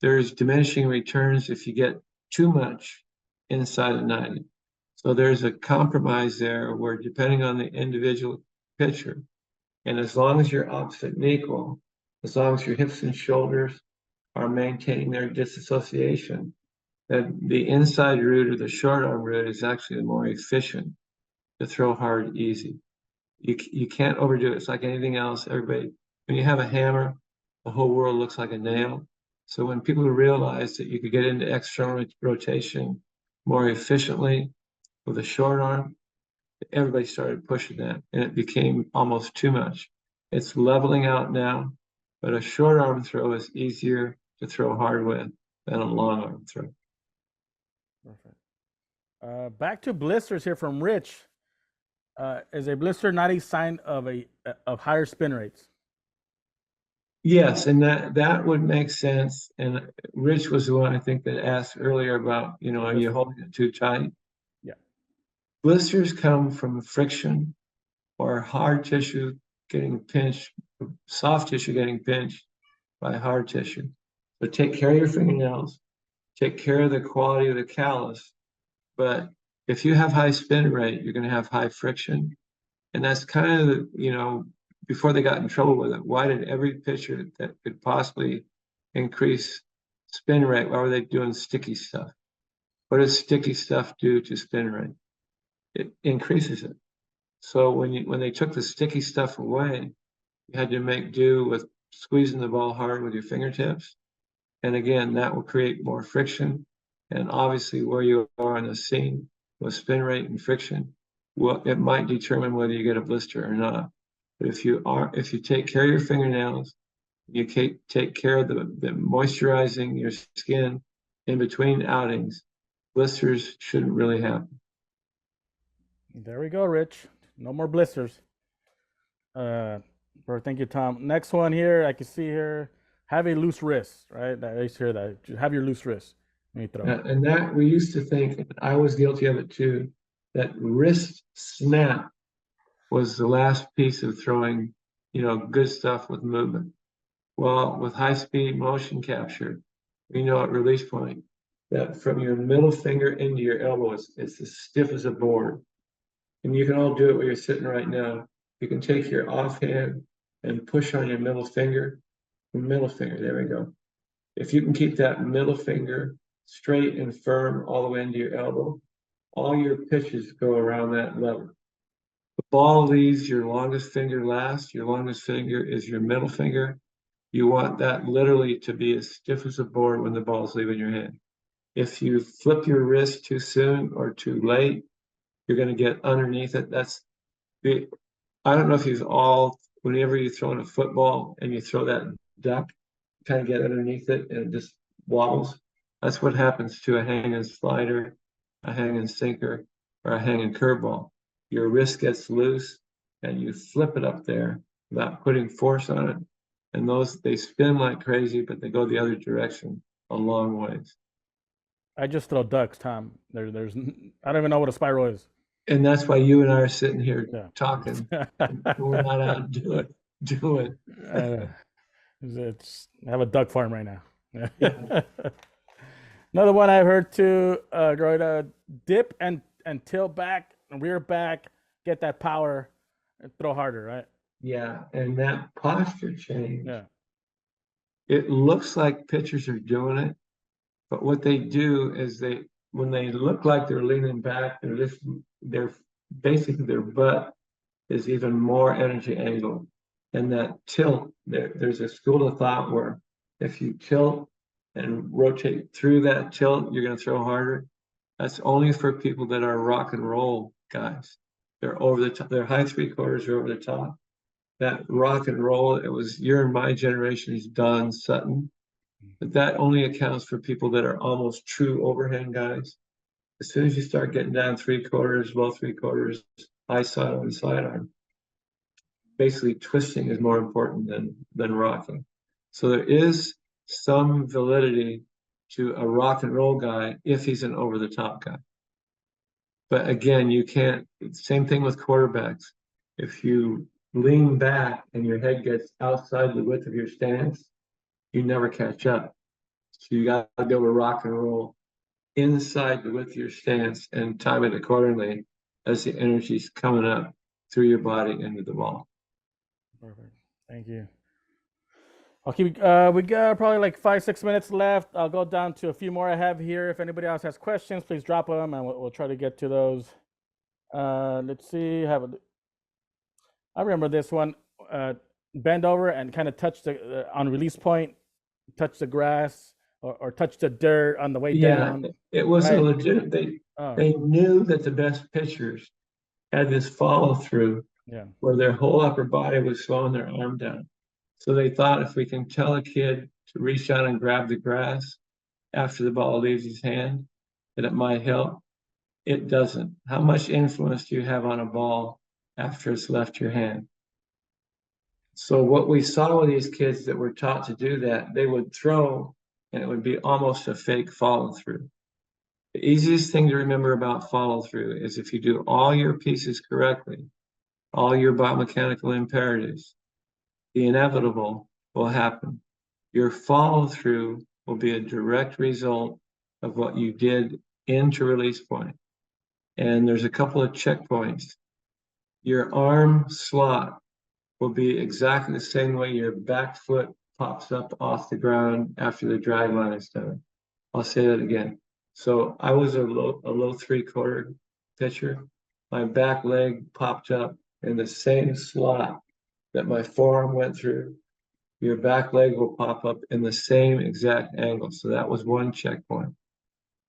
There's diminishing returns if you get too much inside of 90. So there's a compromise there where, depending on the individual pitcher, and as long as you're opposite and equal, as long as your hips and shoulders are maintaining their disassociation, that the inside route or the short arm route is actually the more efficient to throw hard easy. You can't overdo it. It's like anything else. When you have a hammer, the whole world looks like a nail. So when people realized that you could get into external rotation more efficiently with a short arm, everybody started pushing that, and it became almost too much. It's leveling out now, but a short arm throw is easier to throw hard with than a long arm throw. Perfect. Back to blisters here from Rich. Is a blister not a sign of higher spin rates? Yes, and that would make sense. And Rich was the one I think that asked earlier about, are you holding it too tight? Yeah. Blisters come from friction or hard tissue getting pinched, soft tissue getting pinched by hard tissue. So take care of your fingernails, take care of the quality of the callus. But if you have high spin rate, you're going to have high friction. And that's kind of, before they got in trouble with it, why did every pitcher that could possibly increase spin rate, why were they doing sticky stuff? What does sticky stuff do to spin rate? It increases it. So when they took the sticky stuff away, you had to make do with squeezing the ball hard with your fingertips. And again, that will create more friction. And obviously where you are on the scene with spin rate and friction, well, it might determine whether you get a blister or not. But if you take care of your fingernails, you take care of the moisturizing your skin in between outings, blisters shouldn't really happen. There we go, Rich. No more blisters. Thank you, Tom. Next one here, I can see here, have a loose wrist, right? That is here that have your loose wrist when you throw. And that we used to think, and I was guilty of it too, that wrist snap was the last piece of throwing, good stuff with movement. Well, with high speed motion capture, we know at release point that from your middle finger into your elbow, it's as stiff as a board. And you can all do it where you're sitting right now. You can take your offhand and push on your middle finger. There we go. If you can keep that middle finger straight and firm all the way into your elbow, all your pitches go around that level. The ball leaves your longest finger last. Your longest finger is your middle finger. You want that literally to be as stiff as a board when the ball's leaving your hand. If you flip your wrist too soon or too late, you're going to get underneath it. I don't know if whenever you throw in a football and you throw that duck, kind of get underneath it and it just wobbles. That's what happens to a hanging slider, a hanging sinker, or a hanging curveball. Your wrist gets loose and you flip it up there without putting force on it. And they spin like crazy, but they go the other direction a long ways. I just throw ducks, Tom. There's I don't even know what a spiral is. And that's why you and I are sitting here Yeah. talking. We're not out to do it. I have a duck farm right now. Yeah. Another one I've heard too, dip and tilt back, rear back, get that power, and throw harder, right? Yeah, and that posture change. Yeah. It looks like pitchers are doing it, but what they do is when they look like they're leaning back, they're basically their butt is even more energy angled. And that tilt, there's a school of thought where if you tilt and rotate through that tilt, you're going to throw harder. That's only for people that are rock and roll guys. They're over the top. Their high three quarters are over the top. That rock and roll, it was you're in my generation's Don Sutton, but that only accounts for people that are almost true overhand guys. As soon as you start getting down three quarters, low three quarters, high sidearm, sidearm, basically twisting is more important than rocking. So there is some validity to a rock and roll guy if he's an over the top guy. But again, you can't, same thing with quarterbacks. If you lean back and your head gets outside the width of your stance, you never catch up. So you got to be able to rock and roll inside the width of your stance and time it accordingly as the energy's coming up through your body into the ball. Perfect. Thank you. I'll keep. We got probably like 5-6 minutes left. I'll go down to a few more I have here. If anybody else has questions, please drop them, and we'll try to get to those. Let's see. I remember this one. Bend over and kind of touch the on release point, touch the grass or touch the dirt on the way down. It was right? a legit. They knew that the best pitchers had this follow through where their whole upper body was slowing their arm down. So they thought if we can tell a kid to reach out and grab the grass after the ball leaves his hand, that it might help. It doesn't. How much influence do you have on a ball after it's left your hand? So what we saw with these kids that were taught to do that, they would throw and it would be almost a fake follow through. The easiest thing to remember about follow through is if you do all your pieces correctly, all your biomechanical imperatives, the inevitable will happen. Your follow through will be a direct result of what you did into release point. And there's a couple of checkpoints. Your arm slot will be exactly the same way your back foot pops up off the ground after the drag line is done. I'll say that again. So I was a low three-quarter pitcher. My back leg popped up in the same slot that my forearm went through. Your back leg will pop up in the same exact angle. So that was one checkpoint.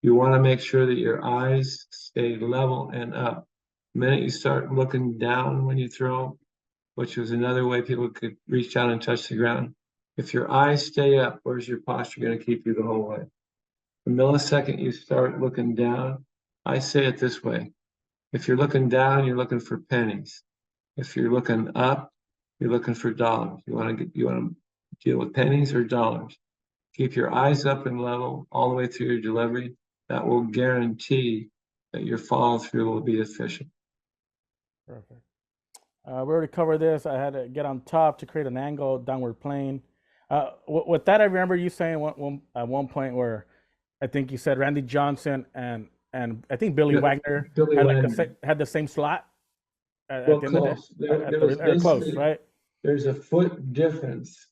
You want to make sure that your eyes stay level and up. The minute you start looking down when you throw, which was another way people could reach down and touch the ground. If your eyes stay up, where's your posture going to keep you the whole way? The millisecond you start looking down, I say it this way. If you're looking down, you're looking for pennies. If you're looking up, you're looking for dollars. You want to deal with pennies or dollars. Keep your eyes up and level all the way through your delivery. That will guarantee that your follow through will be efficient. Perfect. We already covered this. I had to get on top to create an angle downward plane. With that, I remember you saying at one point where I think you said Randy Johnson and I think Billy Wagner Billy had Wagner. had the same slot Well, at the end of the close. There or was close, basically right? there's a foot difference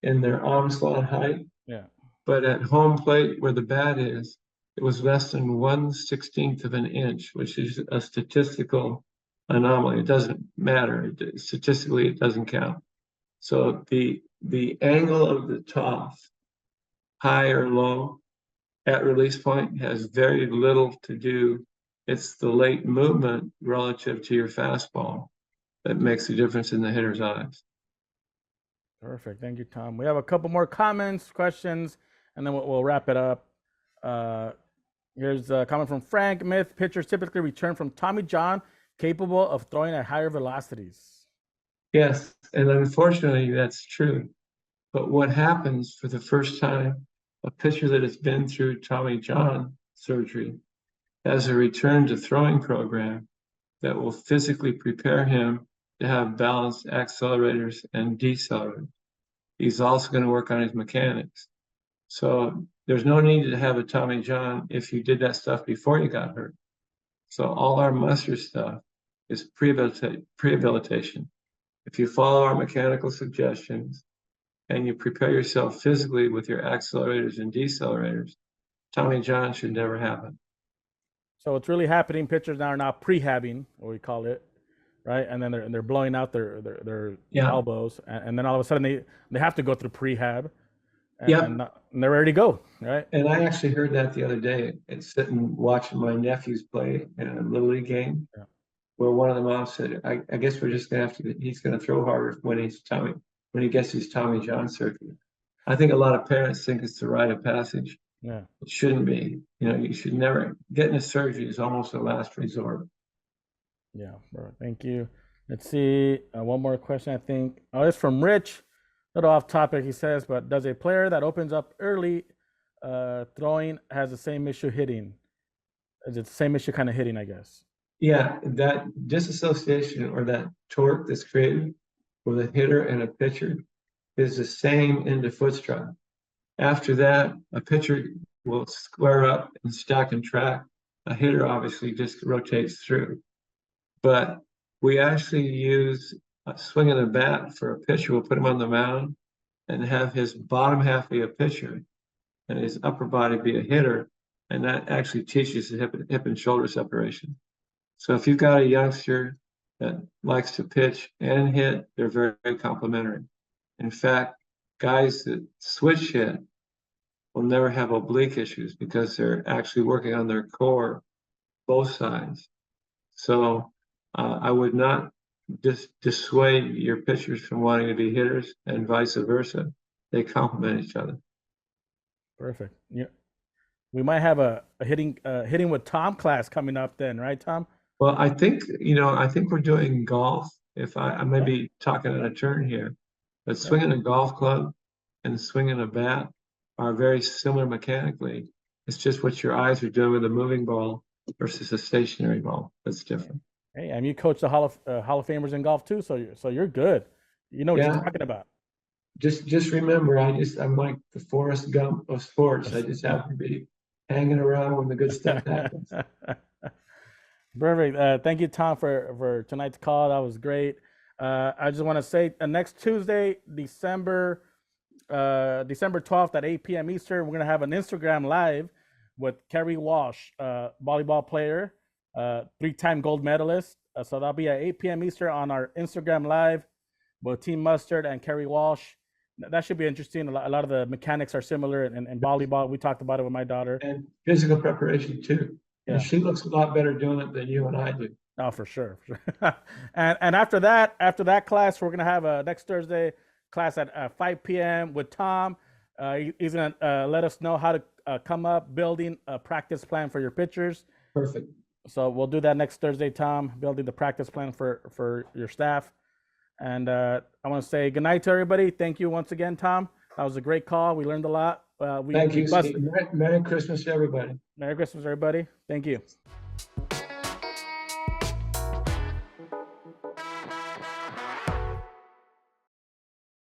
in their arm slot height, Yeah. but at home plate where the bat is, it was less than 1/16 of an inch, which is a statistical anomaly. It doesn't matter. Statistically, it doesn't count. So the angle of the toss, high or low, at release point has very little to do. It's the late movement relative to your fastball that makes the difference in the hitter's eyes. Perfect. Thank you, Tom. We have a couple more comments, questions, and then we'll wrap it up. Uh, Here's a comment from Frank. Myth pitchers typically return from Tommy John capable of throwing at higher velocities. Yes, and unfortunately, that's true. But what happens for the first time, a pitcher that has been through Tommy John surgery has a return to throwing program that will physically prepare him to have balanced accelerators and decelerators. He's also going to work on his mechanics. So there's no need to have a Tommy John if you did that stuff before you got hurt. So all our muster stuff is prehabilitation. If you follow our mechanical suggestions and you prepare yourself physically with your accelerators and decelerators, Tommy John should never happen. So what's really happening? Pitchers now are now prehabbing, what we call it, right? And then they're blowing out their Yeah. elbows, and then all of a sudden they have to go through prehab, Yep. and they're ready to go, right? And I actually heard that the other day. It's sitting watching my nephews play in a little league game, Yeah. where one of the moms said, I guess we're just gonna have to. He's gonna throw harder when he gets his Tommy John surgery. I think a lot of parents think it's the rite of passage. Yeah. It shouldn't be. You should never. Getting a surgery is almost a last resort. Yeah, bro. Thank you. Let's see. One more question, I think. Oh, it's from Rich. A little off topic, he says, but does a player that opens up early throwing has the same issue hitting? Is it the same issue kind of hitting, I guess? Yeah, that disassociation or that torque that's created with a hitter and a pitcher is the same in the foot strike. After that, a pitcher will square up and stack and track. A hitter obviously just rotates through. But we actually use a swing of the bat for a pitcher. We'll put him on the mound and have his bottom half be a pitcher and his upper body be a hitter. And that actually teaches the hip and shoulder separation. So if you've got a youngster that likes to pitch and hit, they're very, very complementary. In fact, guys that switch hit will never have oblique issues because they're actually working on their core, both sides. So I would not dissuade your pitchers from wanting to be hitters and vice versa. They complement each other. Perfect. Yeah. We might have a hitting with Tom class coming up then, right, Tom? Well, I think we're doing golf. If I may be talking out of turn here, but swinging a golf club and swinging a bat are very similar mechanically. It's just what your eyes are doing with a moving ball versus a stationary ball. That's different. Hey, and you coach the Hall of Famers in golf too, so you're good. You know what you're talking about. Just remember, I'm like the Forrest Gump of sports. I just happen to be hanging around when the good stuff happens. Perfect. Thank you, Tom, for tonight's call. That was great. I just want to say next Tuesday, December 12th at 8 p.m. Eastern, we're gonna have an Instagram live with Kerry Walsh, volleyball player, 3-time gold medalist. So that'll be at 8 p.m. Eastern on our Instagram live with Team Mustard and Kerry Walsh. That should be interesting. A lot of the mechanics are similar in volleyball. We talked about it with my daughter. And physical preparation too. Yeah. And she looks a lot better doing it than you and I do. Oh, for sure. and after that class, we're gonna have a next Thursday class at 5 p.m. with Tom. He's gonna let us know how to come up building a practice plan for your pitchers. Perfect. So we'll do that next Thursday, Tom, building the practice plan for your staff. And I want to say good night to everybody. Thank you once again, Tom. That was a great call. We learned a lot. Thank We you, bust. Steve. Merry Christmas to everybody. Merry Christmas, everybody. Thank you.